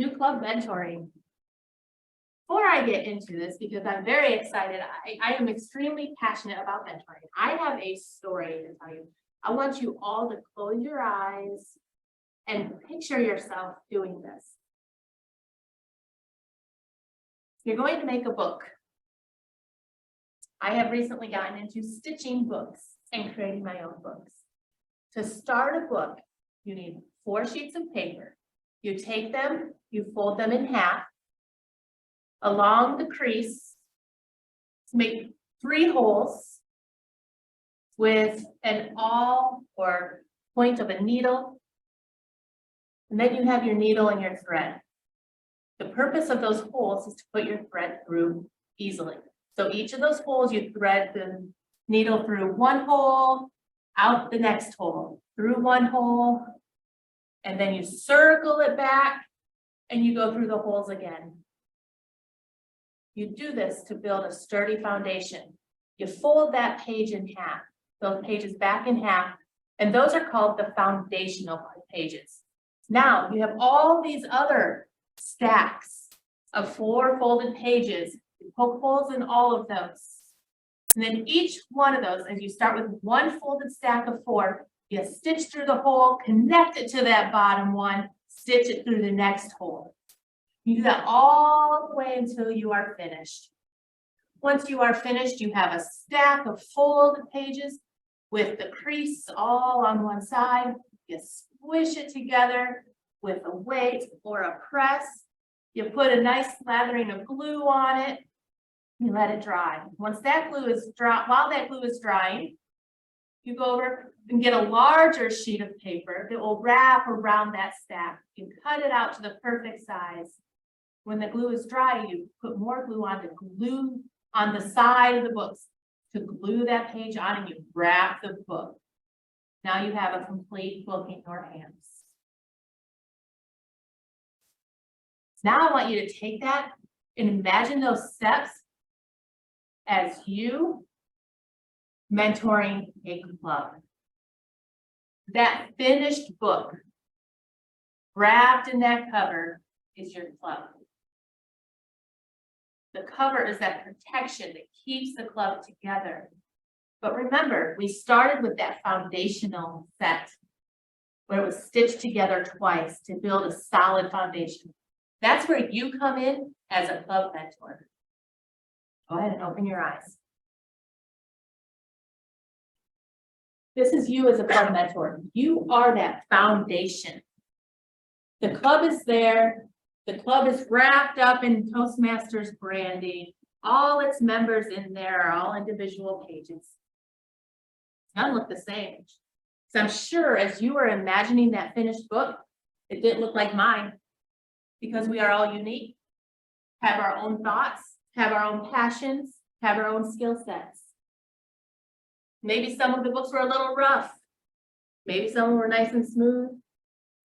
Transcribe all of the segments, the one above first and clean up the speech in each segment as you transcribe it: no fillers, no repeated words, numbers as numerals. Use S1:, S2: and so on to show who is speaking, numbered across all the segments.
S1: New club mentoring. Before I get into this, because I'm very excited, I am extremely passionate about mentoring. I have a story to tell you. I want you all to close your eyes and picture yourself doing this. You're going to make a book. I have recently gotten into stitching books and creating my own books. To start a book, you need 4 sheets of paper. You take them, you fold them in half along the crease to make 3 holes with an awl or point of a needle. And then you have your needle and your thread. The purpose of those holes is to put your thread through easily. So each of those holes, you thread the needle through one hole, out the next hole, through one hole, and then you circle it back and you go through the holes again. You do this to build a sturdy foundation. You fold that page in half, those pages back in half, and those are called the foundational pages. Now you have all these other stacks of 4 folded pages. You poke holes in all of those. And then each one of those, as you start with one folded stack of 4, you stitch through the hole, connect it to that bottom one, stitch it through the next hole. You do that all the way until you are finished. Once you are finished, you have a stack of folded pages with the crease all on one side. You squish it together with a weight or a press. You put a nice slathering of glue on it. You let it dry. Once that glue is dry, while that glue is drying, you go over and get a larger sheet of paper that will wrap around that stack. You cut it out to the perfect size. When the glue is dry, you put more glue on to glue on the side of the books to glue that page on, and you wrap the book. Now you have a complete book in your hands. Now I want you to take that and imagine those steps as you mentoring a club. That finished book wrapped in that cover is your club. The cover is that protection that keeps the club together. But remember, we started with that foundational set where it was stitched together twice to build a solid foundation. That's where you come in as a club mentor. Go ahead and open your eyes. This is you as a club mentor. You are that foundation. The club is there. The club is wrapped up in Toastmasters branding. All its members in there are all individual pages. None look the same. So I'm sure as you were imagining that finished book, it didn't look like mine, because we are all unique, have our own thoughts, have our own passions, have our own skill sets. Maybe some of the books were a little rough. Maybe some were nice and smooth.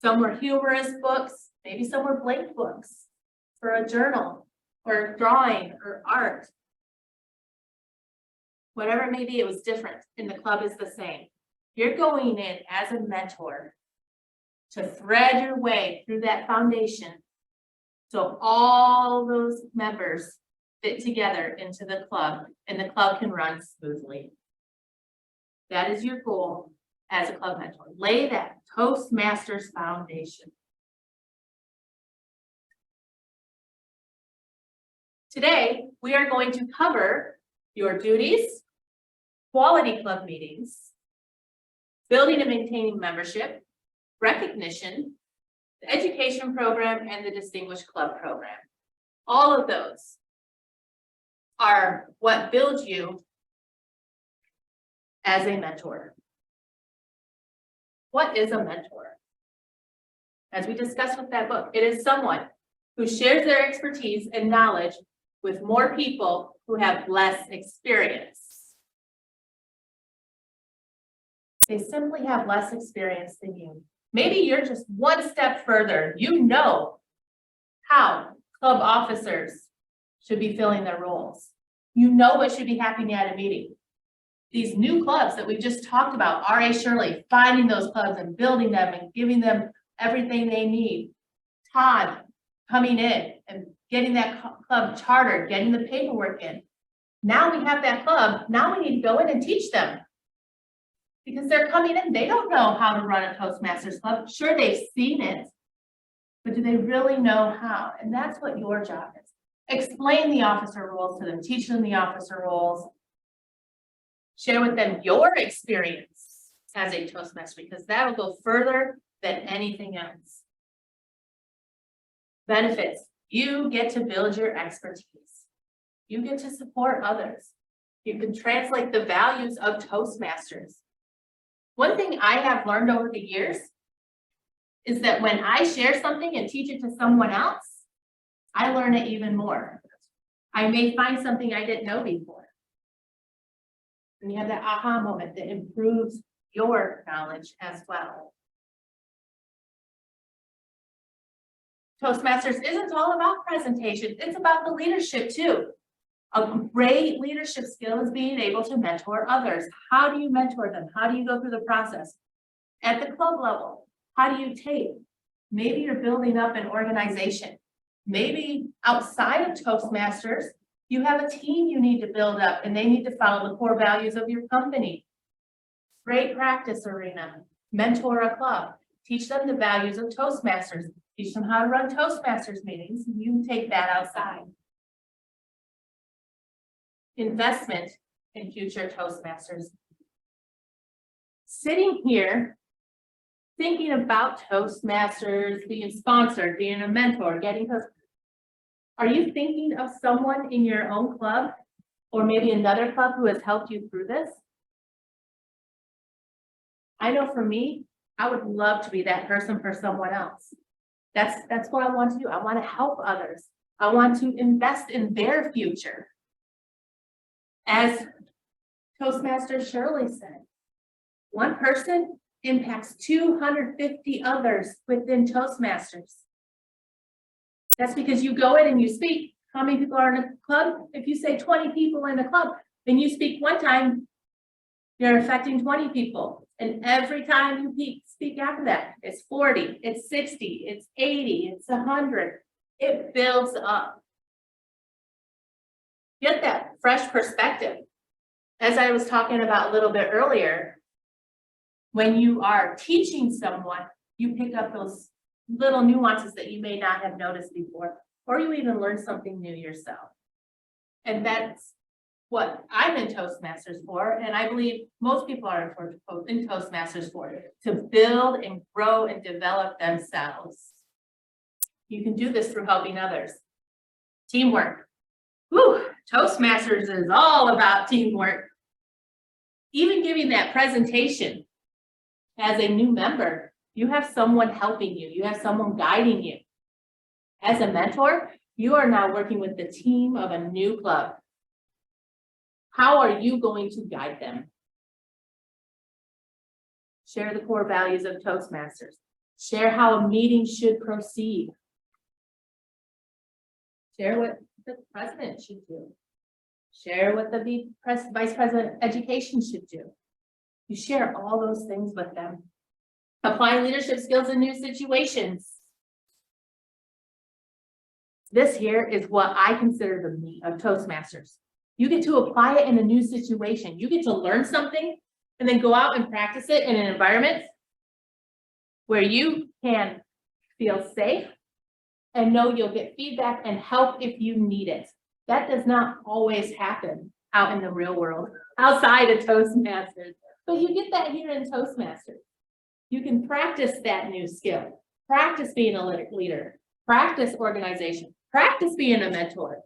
S1: Some were humorous books. Maybe some were blank books for a journal or drawing or art. Whatever it may be, it was different, and the club is the same. You're going in as a mentor to thread your way through that foundation so all those members fit together into the club and the club can run smoothly. That is your goal as a club mentor. Lay that Toastmasters foundation. Today, we are going to cover your duties, quality club meetings, building and maintaining membership, recognition, the education program, and the Distinguished Club program. All of those are what builds you as a mentor. What is a mentor? As we discussed with that book, it is someone who shares their expertise and knowledge with more people who have less experience. They simply have less experience than you. Maybe you're just one step further. You know how club officers should be filling their roles. You know what should be happening at a meeting. These new clubs that we just talked about, R.A. Shirley, finding those clubs and building them and giving them everything they need. Todd coming in and getting that club chartered, getting the paperwork in. Now we have that club, now we need to go in and teach them. Because they're coming in, they don't know how to run a Toastmasters club. Sure, they've seen it, but do they really know how? And that's what your job is. Explain the officer roles to them, teach them the officer roles. Share with them your experience as a Toastmaster, because that will go further than anything else. Benefits, you get to build your expertise. You get to support others. You can translate the values of Toastmasters. One thing I have learned over the years is that when I share something and teach it to someone else, I learn it even more. I may find something I didn't know before. And you have that aha moment that improves your knowledge as well. Toastmasters isn't all about presentation, it's about the leadership too. A great leadership skill is being able to mentor others. How do you mentor them? How do you go through the process? At the club level, how do you take? Maybe you're building up an organization. Maybe outside of Toastmasters, you have a team you need to build up and they need to follow the core values of your company. Great practice arena, mentor a club, teach them the values of Toastmasters, teach them how to run Toastmasters meetings, and you take that outside. Investment in future Toastmasters. Sitting here, thinking about Toastmasters, being sponsored, being a mentor, getting Toastmasters. Are you thinking of someone in your own club or maybe another club who has helped you through this? I know for me, I would love to be that person for someone else. That's what I want to do. I want to help others. I want to invest in their future. As Toastmaster Shirley said, one person impacts 250 others within Toastmasters. That's because you go in and you speak. How many people are in a club? If you say 20 people in a club, then you speak one time, you're affecting 20 people. And every time you speak after that, it's 40, it's 60, it's 80, it's 100. It builds up. Get that fresh perspective. As I was talking about a little bit earlier, when you are teaching someone, you pick up those little nuances that you may not have noticed before, or you even learn something new yourself. And that's what I'm in Toastmasters for, and I believe most people are in Toastmasters for, to build and grow and develop themselves. You can do this through helping others. Teamwork. Whew, Toastmasters is all about teamwork. Even giving that presentation as a new member, you have someone helping you. You have someone guiding you. As a mentor, you are now working with the team of a new club. How are you going to guide them? Share the core values of Toastmasters. Share how a meeting should proceed. Share what the president should do. Share what the vice president education should do. You share all those things with them. Apply leadership skills in new situations. This here is what I consider the meat of Toastmasters. You get to apply it in a new situation. You get to learn something and then go out and practice it in an environment where you can feel safe and know you'll get feedback and help if you need it. That does not always happen out in the real world, outside of Toastmasters, but you get that here in Toastmasters. You can practice that new skill, practice being a leader, practice organization, practice being a mentor.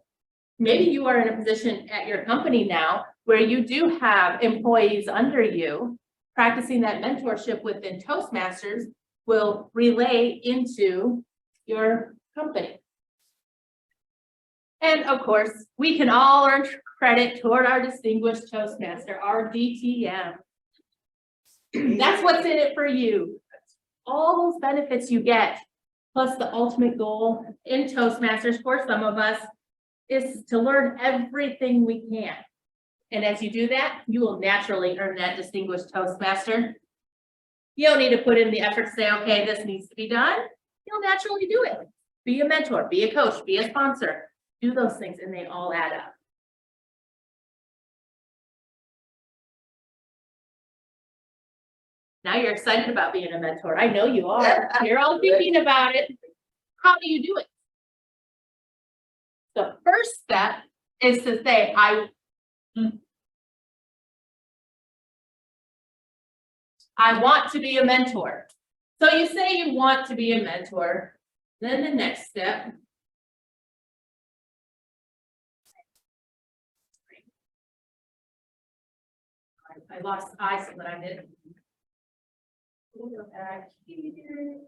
S1: Maybe you are in a position at your company now where you do have employees under you. Practicing that mentorship within Toastmasters will relay into your company. And of course, we can all earn credit toward our Distinguished Toastmaster, our DTM. That's what's in it for you. All those benefits you get, plus the ultimate goal in Toastmasters for some of us is to learn everything we can. And as you do that, you will naturally earn that Distinguished Toastmaster. You don't need to put in the effort to say, okay, this needs to be done. You'll naturally do it. be a mentor, be a coach, be a sponsor, do those things and they all add up. Now you're excited about being a mentor. I know you are. You're all thinking about it. How do you do it? The first step is to say, I want to be a mentor. So you say you want to be a mentor. Then the next step. I lost eyes so that I did. We'll go back here.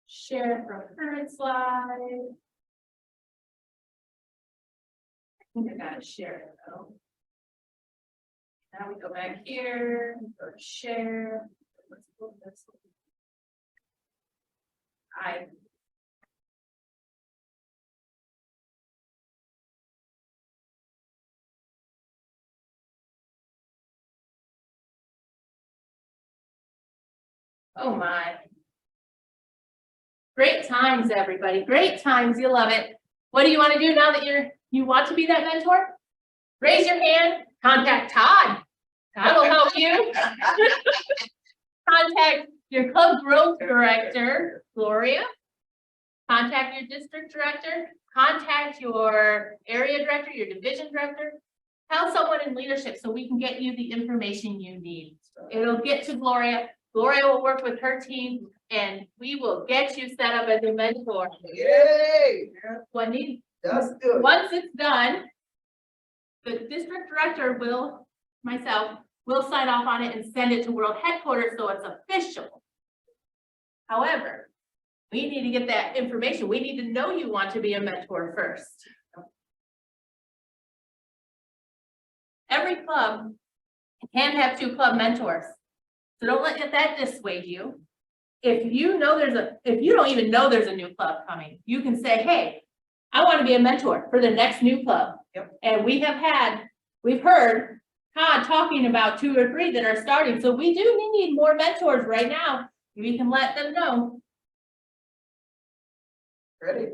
S1: Share from current slide. I think I gotta share it though. Now we go back here, go to share. Let's pull this. Oh my. Great times, everybody. Great times. You love it. What do you want to do now that you want to be that mentor? Raise your hand. Contact Todd. Todd will help you. Contact your club growth director, Gloria. Contact your district director. Contact your area director, your division director. Tell someone in leadership so we can get you the information you need. It'll get to Gloria. Gloria will work with her team and we will get you set up as a mentor.
S2: Yay! That's good.
S1: Once it's done, the district director myself will sign off on it and send it to world headquarters so it's official. However, we need to get that information. We need to know you want to be a mentor first. Every club can have 2 club mentors. So don't let that dissuade you. If you don't even know there's a new club coming, you can say, hey, I want to be a mentor for the next new club.
S2: Yep.
S1: And we've heard Todd talking about 2 or 3 that are starting. So we need more mentors right now. We can let them know.
S2: Ready?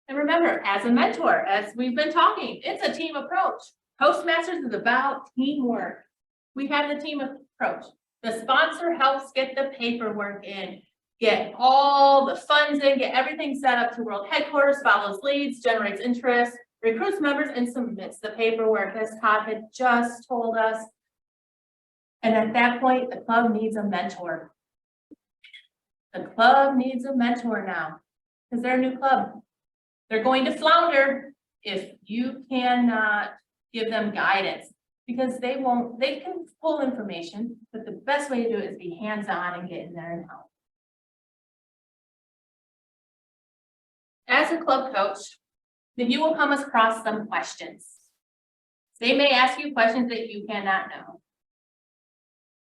S1: And remember, as a mentor, as we've been talking, it's a team approach. Toastmasters is about teamwork. We have the team approach. The sponsor helps get the paperwork in, get all the funds in, get everything set up to world headquarters, follows leads, generates interest, recruits members, and submits the paperwork, as Todd had just told us. And at that point, the club needs a mentor. The club needs a mentor now, because they're a new club. They're going to flounder if you cannot give them guidance, because they can pull information, but the best way to do it is be hands-on and get in there and help. As a club coach, then you will come across some questions. They may ask you questions that you cannot know,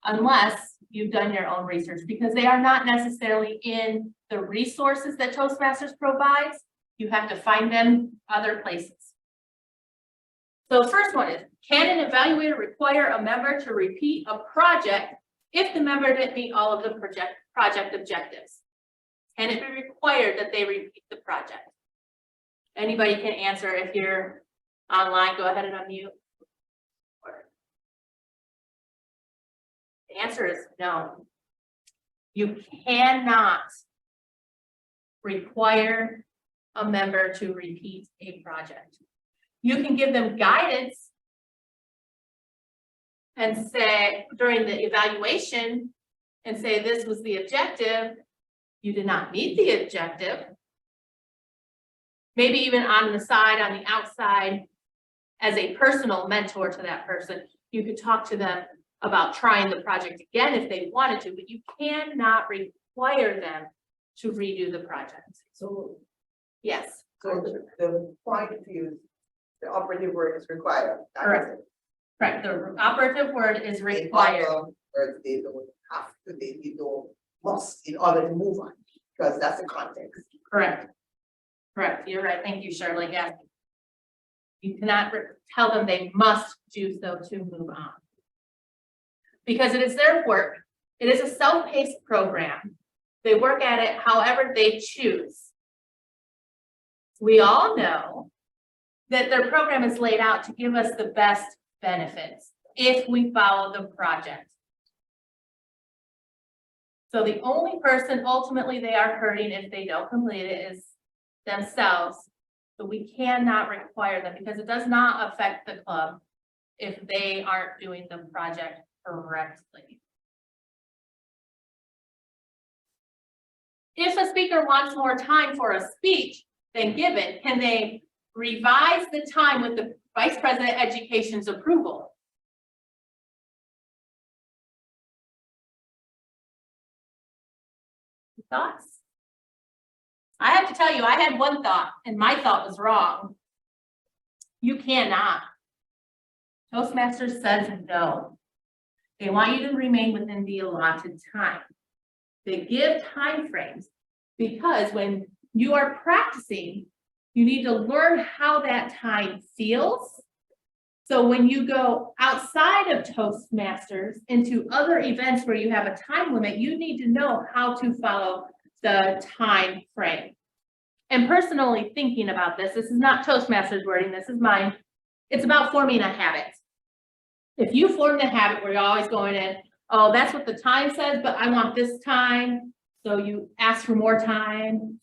S1: unless you've done your own research, because they are not necessarily in the resources that Toastmasters provides. You have to find them other places. So the first one is, can an evaluator require a member to repeat a project if the member didn't meet all of the project objectives? Can it be required that they repeat the project? Anybody can answer. If you're online, go ahead and unmute. The answer is no. You cannot require a member to repeat a project. You can give them guidance and say during the evaluation and say this was the objective. You did not meet the objective. Maybe even on the side, on the outside, as a personal mentor to that person, you could talk to them about trying the project again if they wanted to, but you cannot require them to redo the project.
S2: So,
S1: Yes.
S2: so the point is the operative word is required.
S1: Correct. Correct. The operative word is required.
S2: Or they don't have to, they don't must in order to move on, because that's the context.
S1: Correct. Correct. You're right. Thank you, Shirley. Yes. You cannot tell them they must do so to move on. Because it is their work. It is a self-paced program. They work at it however they choose. We all know that their program is laid out to give us the best benefits if we follow the project. So the only person ultimately they are hurting if they don't complete it is themselves. But we cannot require them because it does not affect the club if they aren't doing the project correctly. If a speaker wants more time for a speech than given, can they revise the time with the Vice President Education's approval? Thoughts? I have to tell you, I had one thought and my thought was wrong. You cannot. Toastmasters says no. They want you to remain within the allotted time. They give time frames because when you are practicing, you need to learn how that time feels. So when you go outside of Toastmasters into other events where you have a time limit, you need to know how to follow the time frame. And personally thinking about this is not Toastmasters wording, this is mine. It's about forming a habit. If you form the habit where you're always going in, oh, that's what the time says, but I want this time. So you ask for more time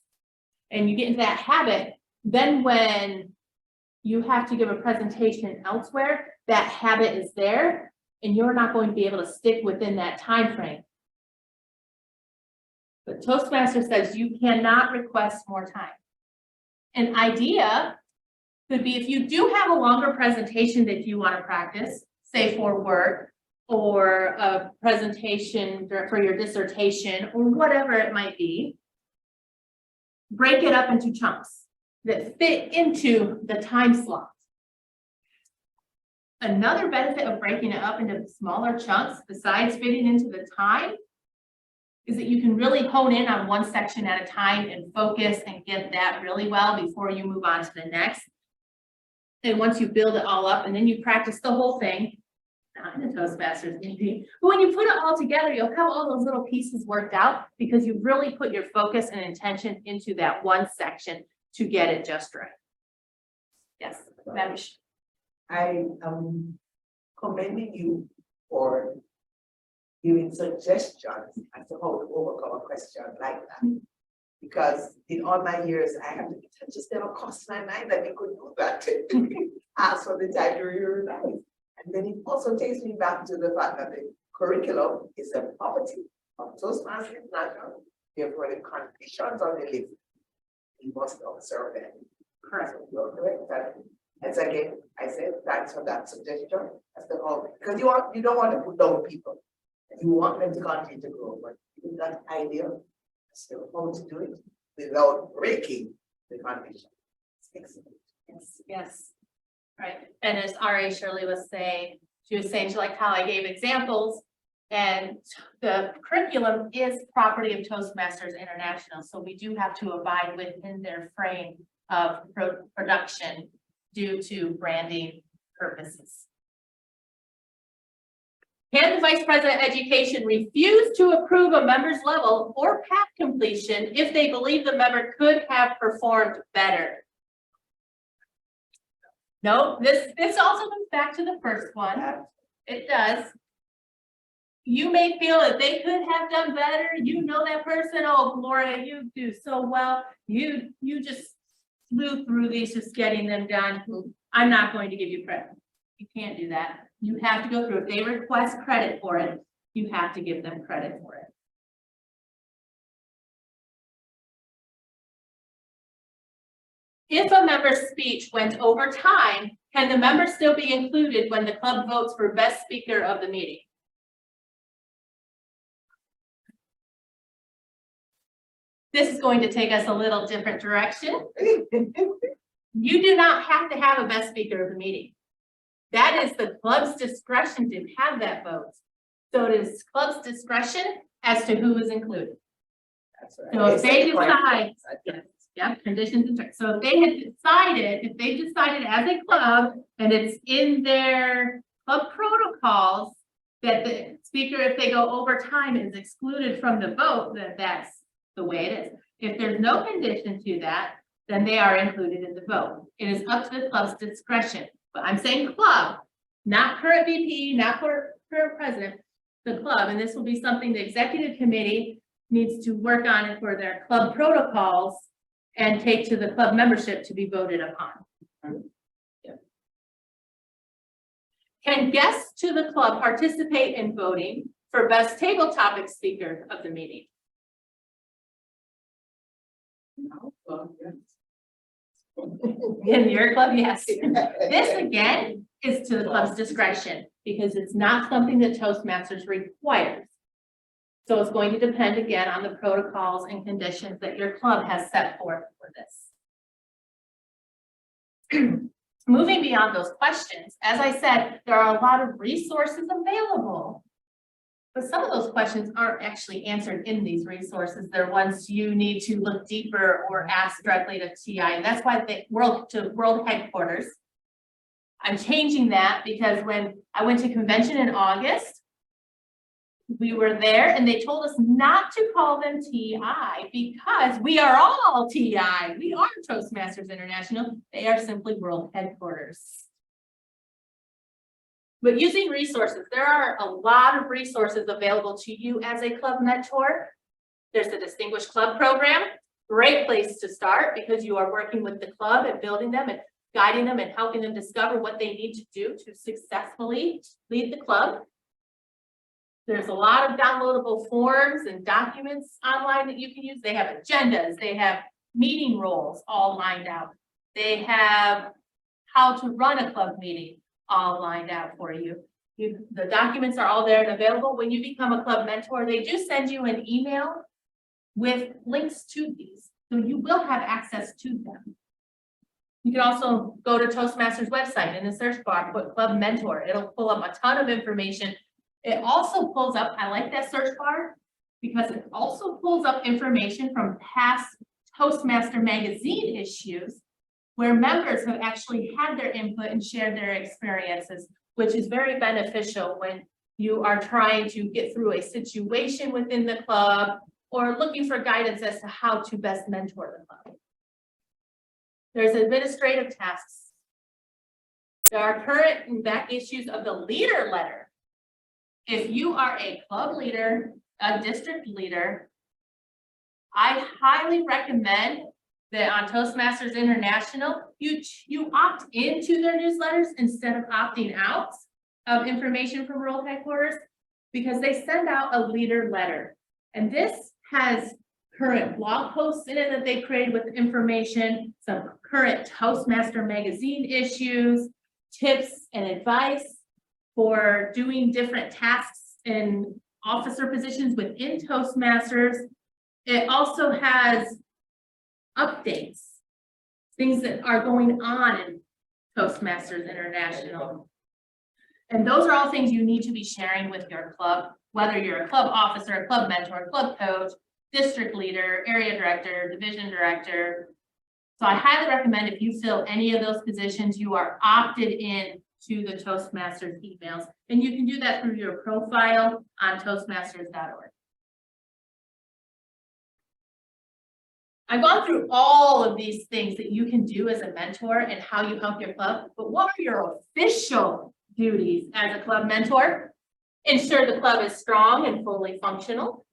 S1: and you get into that habit. Then when you have to give a presentation elsewhere, that habit is there and you're not going to be able to stick within that time frame. But Toastmaster says you cannot request more time. An idea could be if you do have a longer presentation that you want to practice, say for work or a presentation for your dissertation or whatever it might be, break it up into chunks that fit into the time slot. Another benefit of breaking it up into smaller chunks besides fitting into the time is that you can really hone in on one section at a time and focus and get that really well before you move on to the next. And once you build it all up and then you practice the whole thing, not in a Toastmasters meeting, but when you put it all together, you'll have all those little pieces worked out because you really put your focus and intention into that one section to get it just right. Yes, Mavish.
S2: I am commending you for giving suggestions as to how to overcome a question like that. Because in all my years, it just never crossed my mind that you could do that. Ask for the time to revise. And then it also takes me back to the fact that the curriculum is a property of Toastmasters International. Therefore, the conditions on the list, we must observe them. Correct. You're correct. And so again, I said thanks for that suggestion. As to how, because you don't want to put down people. You want them to continue to grow, but with that idea, still how to do it without breaking the condition.
S1: Yes, yes. Right. And as R.A. Shirley was saying, she liked how I gave examples, and the curriculum is property of Toastmasters International. So we do have to abide within their frame of production due to branding purposes. Can the Vice President of Education refuse to approve a member's level or path completion if they believe the member could have performed better? No, this also comes back to the first one. It does. You may feel that they could have done better. You know that person. Oh, Gloria, you do so well. You just flew through these, just getting them done. I'm not going to give you credit. You can't do that. You have to go through. If they request credit for it, you have to give them credit for it. If a member's speech went over time, can the member still be included when the club votes for best speaker of the meeting? This is going to take us a little different direction. You do not have to have a best speaker of the meeting. That is the club's discretion to have that vote. So it is club's discretion as to who is included.
S2: That's right.
S1: So if they decide, yeah, conditions and terms. So if they had decided, if they decided as a club and it's in their club protocols that the speaker, if they go over time, is excluded from the vote, then that's the way it is. If there's no condition to that, then they are included in the vote. It is up to the club's discretion, but I'm saying club, not current VP, not current president, the club, and this will be something the executive committee needs to work on it for their club protocols and take to the club membership to be voted upon. Can guests to the club participate in voting for best table topic speaker of the meeting? In your club, yes. This again is to the club's discretion because it's not something that Toastmasters requires. So it's going to depend again on the protocols and conditions that your club has set forth for this. Moving beyond those questions, as I said, there are a lot of resources available. But some of those questions aren't actually answered in these resources. They're ones you need to look deeper or ask directly to TI. And that's why the world headquarters. I'm changing that because when I went to convention in August, we were there and they told us not to call them TI because we are all TI. We are Toastmasters International. They are simply world headquarters. But using resources, there are a lot of resources available to you as a club mentor. There's the Distinguished Club Program, great place to start because you are working with the club and building them and guiding them and helping them discover what they need to do to successfully lead the club. There's a lot of downloadable forms and documents online that you can use. They have agendas, they have meeting roles all lined out. They have how to run a club meeting all lined out for you. The documents are all there and available. When you become a club mentor, they do send you an email with links to these. So you will have access to them. You can also go to Toastmasters website in the search bar, put club mentor. It'll pull up a ton of information. It also pulls up, I like that search bar because it also pulls up information from past Toastmaster magazine issues where members have actually had their input and shared their experiences, which is very beneficial when you are trying to get through a situation within the club or looking for guidance as to how to best mentor the club. There's administrative tasks. There are current and back issues of the leader letter. If you are a club leader, a district leader, I highly recommend that on Toastmasters International, you opt into their newsletters instead of opting out of information from World Headquarters because they send out a leader letter. And this has current blog posts in it that they created with information, some current Toastmaster magazine issues, tips and advice for doing different tasks in officer positions within Toastmasters. It also has updates, things that are going on in Toastmasters International. And those are all things you need to be sharing with your club, whether you're a club officer, a club mentor, club coach, district leader, area director, division director. So I highly recommend if you fill any of those positions, you are opted in to the Toastmasters emails. And you can do that through your profile on Toastmasters.org. I've gone through all of these things that you can do as a mentor and how you help your club, but what are your official duties as a club mentor? Ensure the club is strong and fully functional.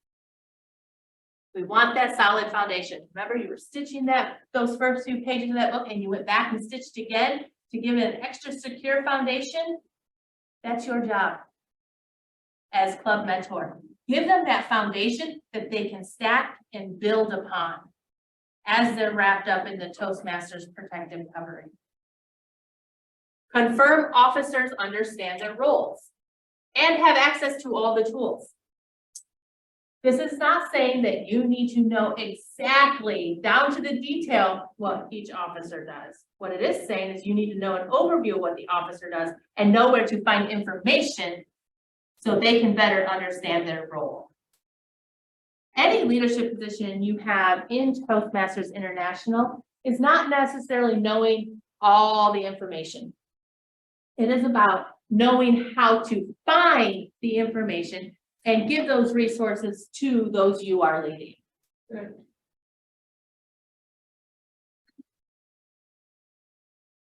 S1: We want that solid foundation. Remember, you were stitching those first few pages of that book and you went back and stitched again to give it an extra secure foundation. That's your job as club mentor. Give them that foundation that they can stack and build upon as they're wrapped up in the Toastmasters protective covering. Confirm officers understand their roles and have access to all the tools. This is not saying that you need to know exactly down to the detail what each officer does. What it is saying is you need to know an overview of what the officer does and know where to find information so they can better understand their role. Any leadership position you have in Toastmasters International is not necessarily knowing all the information. It is about knowing how to find the information and give those resources to those you are leading. Good.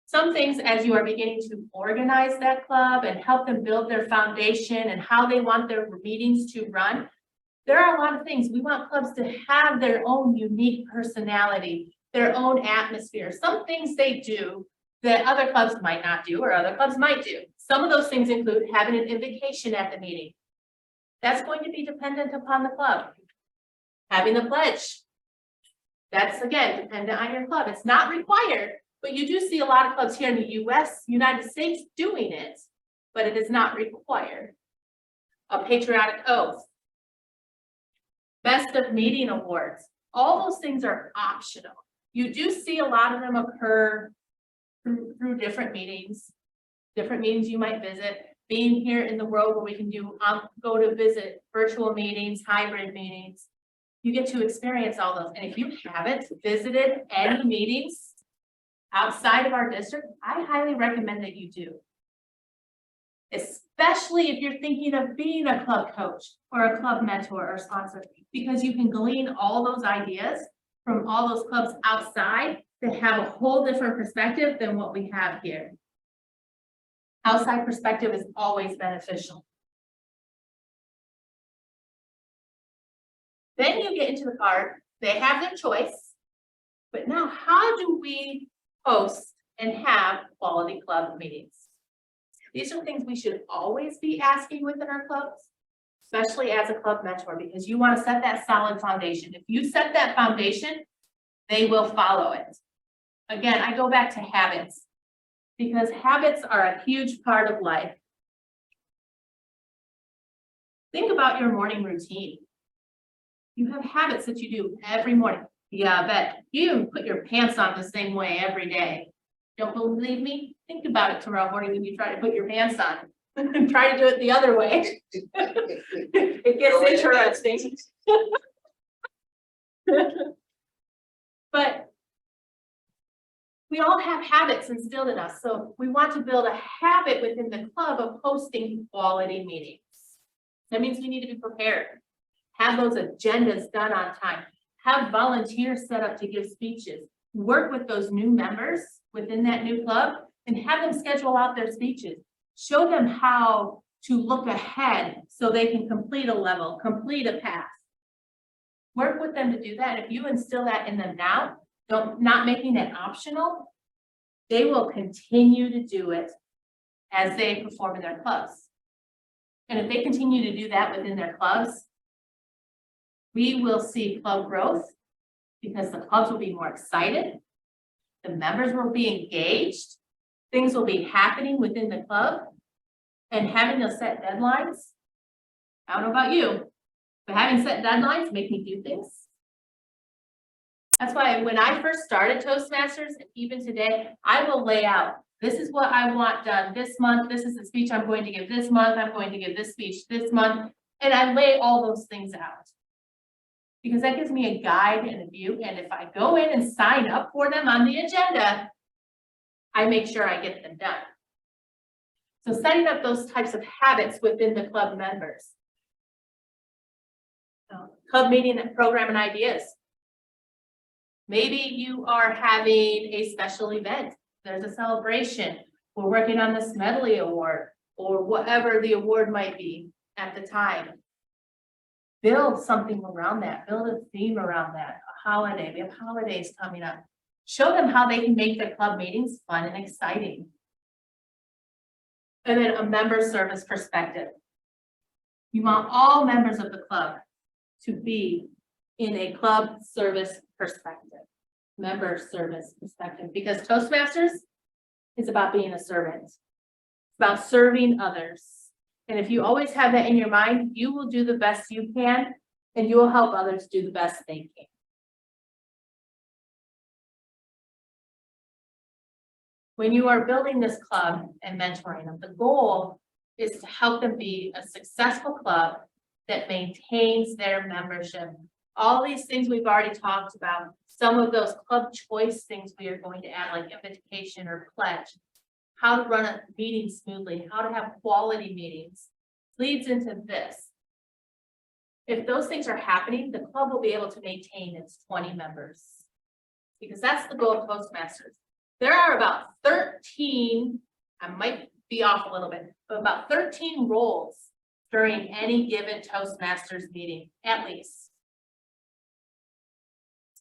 S1: Some things as you are beginning to organize that club and help them build their foundation and how they want their meetings to run. There are a lot of things. We want clubs to have their own unique personality, their own atmosphere. Some things they do that other clubs might not do or other clubs might do. Some of those things include having an invocation at the meeting. That's going to be dependent upon the club. Having the pledge. That's again, dependent on your club. It's not required, but you do see a lot of clubs here in the US, United States doing it, but it is not required. A patriotic oath. Best of meeting awards. All those things are optional. You do see a lot of them occur through different meetings you might visit. Being here in the world where we can do go to visit virtual meetings, hybrid meetings, you get to experience all those. And if you haven't visited any meetings outside of our district, I highly recommend that you do. Especially if you're thinking of being a club coach or a club mentor or sponsor, because you can glean all those ideas from all those clubs outside that have a whole different perspective than what we have here. Outside perspective is always beneficial. Then you get into the part, they have their choice, but now how do we host and have quality club meetings? These are things we should always be asking within our clubs, especially as a club mentor, because you want to set that solid foundation. If you set that foundation, they will follow it. Again, I go back to habits, because habits are a huge part of life. Think about your morning routine. You have habits that you do every morning. Yeah, I bet you even put your pants on the same way every day. Don't believe me? Think about it tomorrow morning when you try to put your pants on. Try to do it the other way. It gets interesting. But we all have habits instilled in us. So we want to build a habit within the club of hosting quality meetings. That means we need to be prepared. Have those agendas done on time. Have volunteers set up to give speeches. Work with those new members within that new club and have them schedule out their speeches. Show them how to look ahead so they can complete a level, complete a path. Work with them to do that. If you instill that in them now, not making it optional, they will continue to do it as they perform in their clubs. And if they continue to do that within their clubs, we will see club growth because the clubs will be more excited. The members will be engaged. Things will be happening within the club, and having those set deadlines. I don't know about you, but having set deadlines make me do things. That's why when I first started Toastmasters, and even today, I will lay out, this is what I want done this month. This is the speech I'm going to give this month. I'm going to give this speech this month. And I lay all those things out. Because that gives me a guide and a view. And if I go in and sign up for them on the agenda, I make sure I get them done. So setting up those types of habits within the club members. Club meeting and program and ideas. Maybe you are having a special event. There's a celebration. We're working on the Smedley Award or whatever the award might be at the time. Build something around that. Build a theme around that. A holiday. We have holidays coming up. Show them how they can make their club meetings fun and exciting. And then a member service perspective. You want all members of the club to be in a club service perspective, member service perspective, because Toastmasters is about being a servant. It's about serving others. And if you always have that in your mind, you will do the best you can, and you will help others do the best they can. When you are building this club and mentoring them, the goal is to help them be a successful club that maintains their membership. All these things we've already talked about, some of those club choice things we are going to add, like invitation or pledge, how to run a meeting smoothly, how to have quality meetings, leads into this. If those things are happening, the club will be able to maintain its 20 members. Because that's the goal of Toastmasters. There are about 13, I might be off a little bit, but about 13 roles during any given Toastmasters meeting, at least.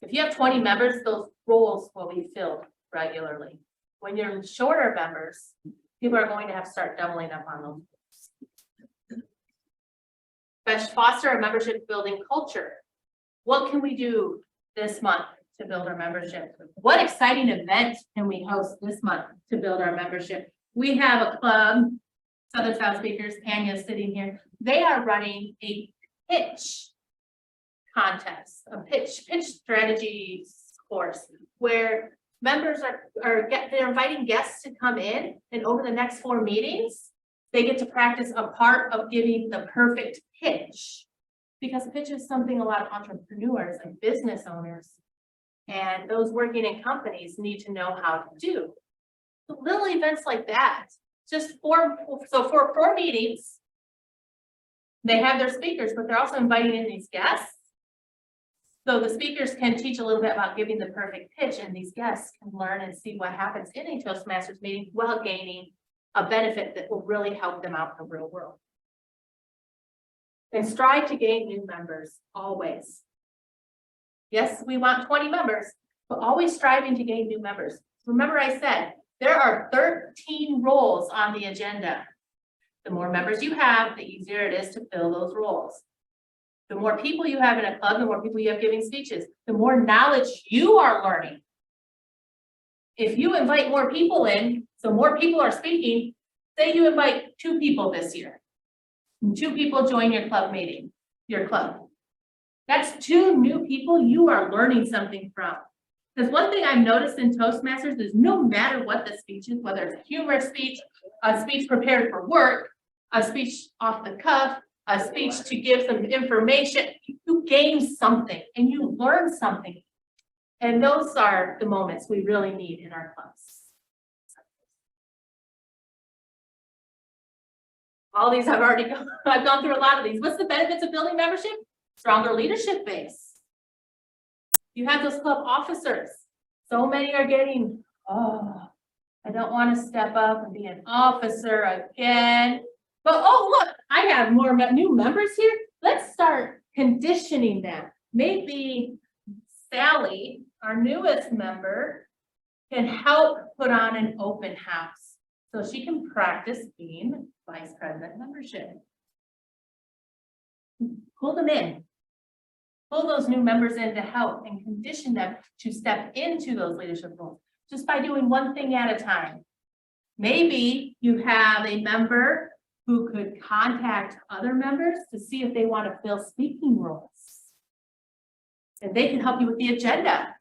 S1: If you have 20 members, those roles will be filled regularly. When you're shorter members, people are going to have to start doubling up on those. Foster a membership building culture. What can we do this month to build our membership? What exciting event can we host this month to build our membership? We have a club, Southern South Speakers, Tanya's sitting here. They are running a pitch contest, a pitch strategies course where members they're inviting guests to come in, and over the next 4 meetings, they get to practice a part of giving the perfect pitch. Because pitch is something a lot of entrepreneurs and business owners and those working in companies need to know how to do. So little events like that, just for 4 meetings, they have their speakers, but they're also inviting in these guests. So the speakers can teach a little bit about giving the perfect pitch, and these guests can learn and see what happens in a Toastmasters meeting while gaining a benefit that will really help them out in the real world. And strive to gain new members, always. Yes, we want 20 members, but always striving to gain new members. Remember I said, there are 13 roles on the agenda. The more members you have, the easier it is to fill those roles. The more people you have in a club, the more people you have giving speeches, the more knowledge you are learning. If you invite more people in, so more people are speaking, say you invite 2 people this year, and 2 people join your club meeting, your club. That's 2 new people you are learning something from. Because one thing I've noticed in Toastmasters is no matter what the speech is, whether it's a humorous speech, a speech prepared for work, a speech off the cuff, a speech to give some information, you gain something and you learn something. And those are the moments we really need in our clubs. All these I've gone through a lot of these. What's the benefits of building membership? Stronger leadership base. You have those club officers. So many are getting, oh, I don't want to step up and be an officer again. But oh, look, I have more new members here. Let's start conditioning them. Maybe Sally, our newest member, can help put on an open house so she can practice being vice president membership. Pull them in. Pull those new members in to help and condition them to step into those leadership roles just by doing one thing at a time. Maybe you have a member who could contact other members to see if they want to fill speaking roles. And they can help you with the agenda,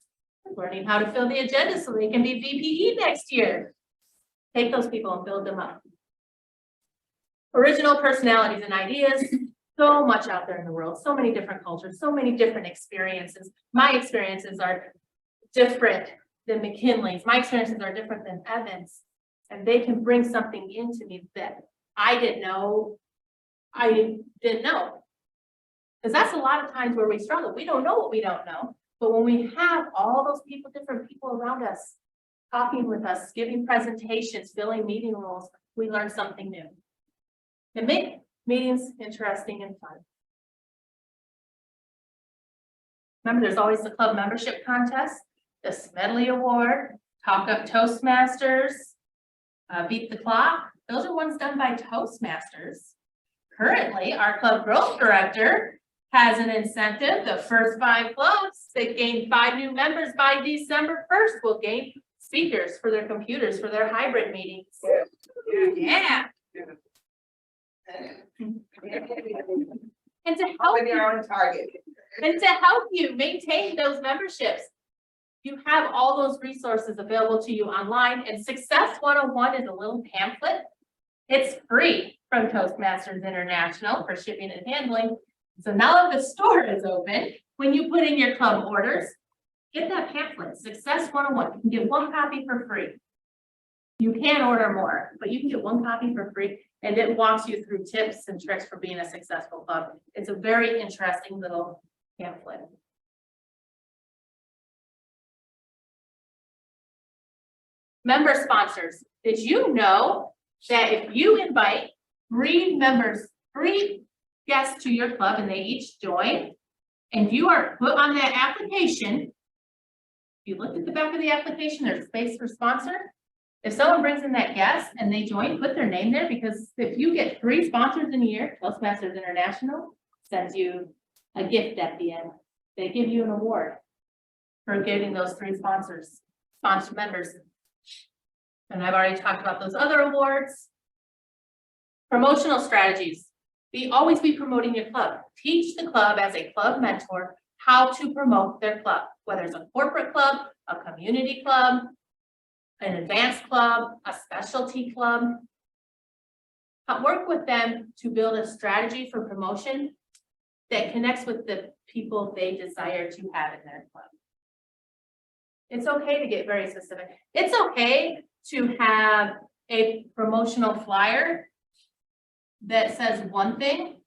S1: learning how to fill the agenda so they can be VPE next year. Take those people and build them up. Original personalities and ideas. So much out there in the world, so many different cultures, so many different experiences. My experiences are different than McKinley's. My experiences are different than Evan's. And they can bring something into me that I didn't know. Because that's a lot of times where we struggle. We don't know what we don't know. But when we have all those people, different people around us, talking with us, giving presentations, filling meeting roles, we learn something new. And make meetings interesting and fun. Remember, there's always the club membership contest, the Smedley Award, Talk Up Toastmasters, Beat the Clock. Those are ones done by Toastmasters. Currently, our club growth director has an incentive. The first 5 clubs that gain 5 new members by December 1st will gain speakers for their computers for their hybrid meetings. Yeah. And to help you maintain those memberships, you have all those resources available to you online, and Success 101 is a little pamphlet. It's free from Toastmasters International for shipping and handling. So now that the store is open, when you put in your club orders, get that pamphlet, Success 101. You can get 1 copy for free. You can order more, but you can get one copy for free, and it walks you through tips and tricks for being a successful club. It's a very interesting little pamphlet. Member sponsors, did you know that if you invite 3 guests to your club and they each join, and you are put on that application, if you look at the back of the application, there's space for sponsor. If someone brings in that guest and they join, put their name there, because if you get 3 sponsors in a year, Toastmasters International sends you a gift at the end. They give you an award for getting those 3 sponsor members. And I've already talked about those other awards. Promotional strategies. Always be promoting your club. Teach the club as a club mentor how to promote their club, whether it's a corporate club, a community club, an advanced club, a specialty club. Work with them to build a strategy for promotion that connects with the people they desire to have in their club. It's okay to get very specific. It's okay to have a promotional flyer that says one thing,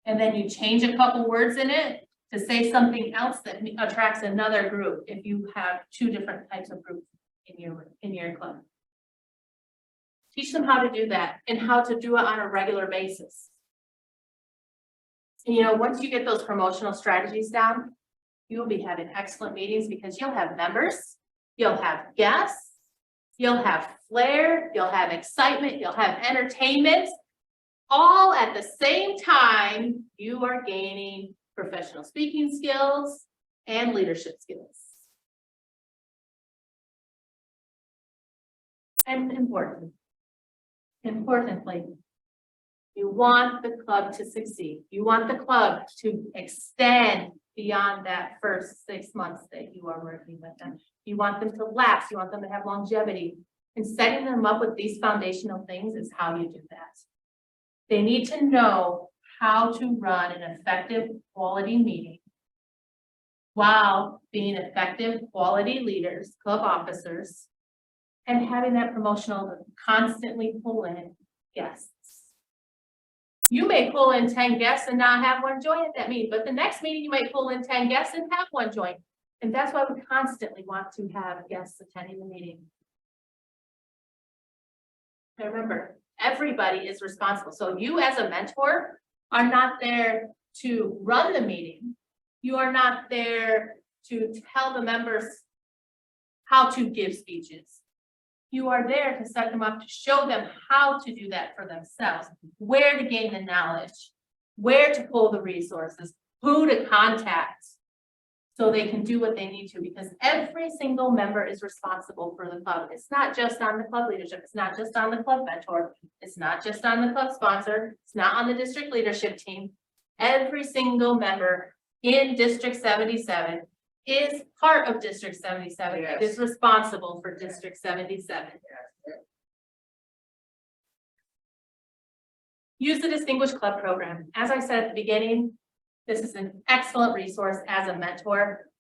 S1: and then you change a couple words in it to say something else that attracts another group if you have 2 different types of groups in your club. Teach them how to do that and how to do it on a regular basis. And, you know, once you get those promotional strategies down, you'll be having excellent meetings, because you'll have members, you'll have guests, you'll have flair, you'll have excitement, you'll have entertainment, all at the same time. You are gaining professional speaking skills and leadership skills. And importantly, you want the club to succeed. You want the club to extend beyond that first 6 months that you are working with them. You want them to last. You want them to have longevity. And setting them up with these foundational things is how you do that. They need to know how to run an effective quality meeting while being effective quality leaders, club officers, and having that promotional constantly pull in guests. You may pull in 10 guests and not have one join at that meeting, but the next meeting you might pull in 10 guests and have one join. And that's why we constantly want to have guests attending the meeting. And remember, everybody is responsible. So you as a mentor are not there to run the meeting. You are not there to tell the members how to give speeches. You are there to set them up, to show them how to do that for themselves, where to gain the knowledge, where to pull the resources, who to contact, so they can do what they need to, because every single member is responsible for the club. It's not just on the club leadership. It's not just on the club mentor. It's not just on the club sponsor. It's not on the district leadership team. Every single member in District 77 is part of District 77.
S2: Yes.
S1: It is responsible for District 77. Use the Distinguished Club Program. As I said at the beginning, this is an excellent resource as a mentor,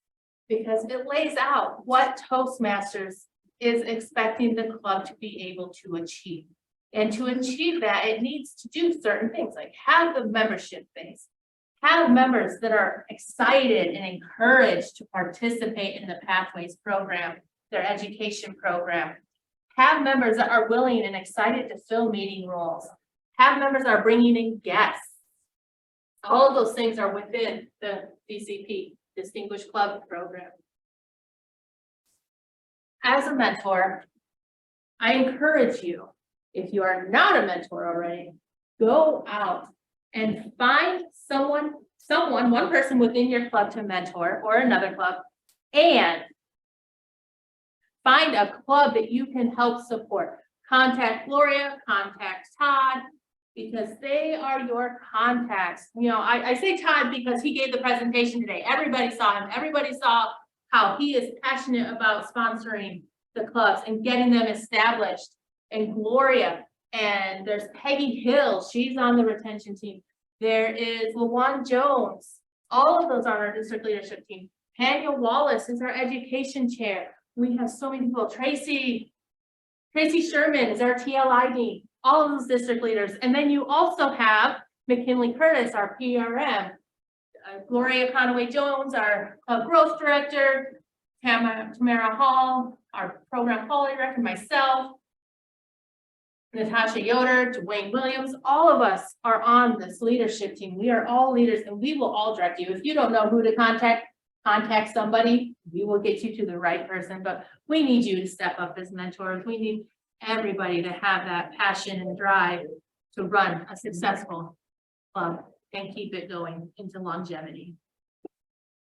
S1: because it lays out what Toastmasters is expecting the club to be able to achieve. And to achieve that, it needs to do certain things, like have the membership base, have members that are excited and encouraged to participate in the Pathways program, their education program, have members that are willing and excited to fill meeting roles, have members that are bringing in guests. All of those things are within the DCP, Distinguished Club Program. As a mentor, I encourage you, if you are not a mentor already, go out and find one person within your club to mentor, or another club, and find a club that you can help support. Contact Gloria, contact Todd, because they are your contacts. You know, I say Todd because he gave the presentation today. Everybody saw him. Everybody saw how he is passionate about sponsoring the clubs and getting them established. And Gloria, and there's Peggy Hill. She's on the retention team. There is LaJuan Jones. All of those are on our district leadership team. Tanya Wallace is our education chair. We have so many people. Tracy Tracy Sherman is our TLI dean, all of those district leaders. And then you also have McKinley Curtis, our PRM, Gloria Conaway Jones, our growth director, Tamara Hall, our program quality director, myself, Natasha Yoder, Dwayne Williams, all of us are on this leadership team. We are all leaders and we will all direct you. If you don't know who to contact somebody. We will get you to the right person, but we need you to step up as mentors. We need everybody to have that passion and drive to run a successful club and keep it going into longevity.